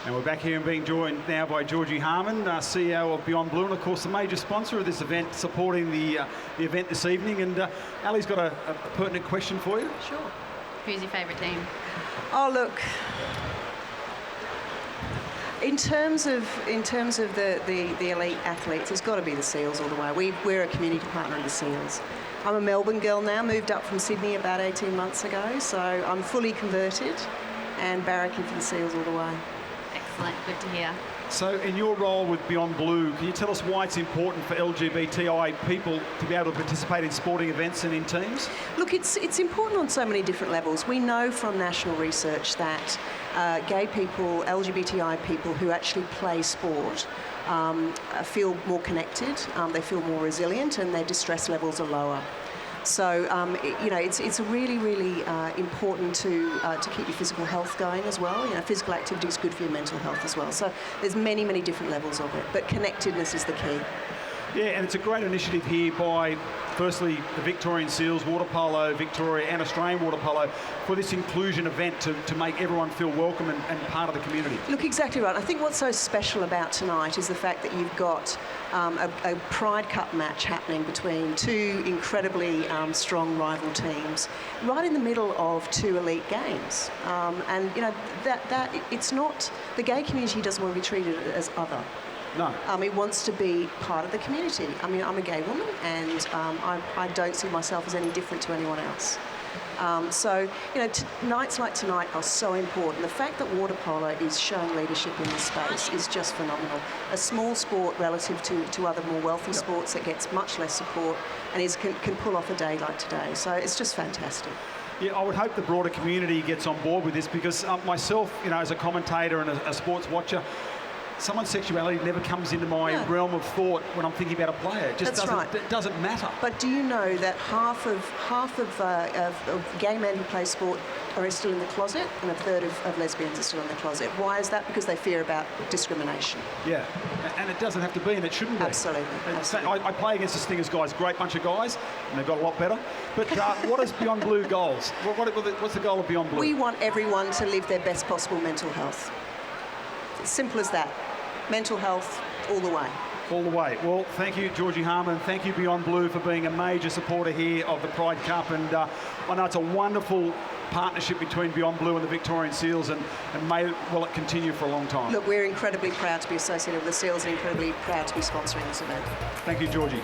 And we're back here and being joined now by Georgie Harman, CEO of Beyond Blue, and of course the major sponsor of this event, supporting the event this evening. And Ali's got a pertinent question for you. Sure. Who's your favourite team? Oh, look. In terms of the elite athletes, it's got to be the Seals all the way. We're a community partner of the Seals. I'm a Melbourne girl now, moved up from Sydney about 18 months ago, so I'm fully converted and barracking for the Seals all the way. Excellent, good to hear. So in your role with Beyond Blue, can you tell us why it's important for LGBTI people to be able to participate in sporting events and in teams? Look, it's important on so many different levels. We know from national research that gay people, LGBTI people who actually play sport feel more connected, they feel more resilient, and their distress levels are lower. So, it's really, really important to keep your physical health going as well. Physical activity is good for your mental health as well. So there's many, many different levels of it, but connectedness is the key. Yeah, and it's a great initiative here by, firstly, the Victorian Seals, Water Polo, Victoria and Australian Water Polo for this inclusion event to make everyone feel welcome and part of the community. Look, exactly right. I think what's so special about tonight is the fact that you've got a Pride Cup match happening between two incredibly strong rival teams right in the middle of two elite games. That it's not, the gay community doesn't want to be treated as other. No. It wants to be part of the community. I mean, I'm a gay woman, and I don't see myself as any different to anyone else. Nights like tonight are so important. The fact that water polo is showing leadership in this space is just phenomenal. A small sport relative to other more wealthy sports that gets much less support and can pull off a day like today. So it's just fantastic. Yeah, I would hope the broader community gets on board with this, because myself, as a commentator and a sports watcher, someone's sexuality never comes into my realm of thought when I'm thinking about a player. It just doesn't matter. But do you know that half of gay men who play sport are still in the closet, and a third of lesbians are still in the closet? Why is that? Because they fear about discrimination. Yeah, and it doesn't have to be, and it shouldn't be. Absolutely. I play against the Stingers guys, great bunch of guys, and they've got a lot better. But what is Beyond Blue goals? What's the goal of Beyond Blue? We want everyone to live their best possible mental health. It's simple as that. Mental health all the way. All the way. Well, thank you, Georgie Harman. Thank you, Beyond Blue, for being a major supporter here of the Pride Cup. And I know it's a wonderful partnership between Beyond Blue and the Victorian Seals, and will it continue for a long time. Look, we're incredibly proud to be associated with the Seals and incredibly proud to be sponsoring this event. Thank you, Georgie.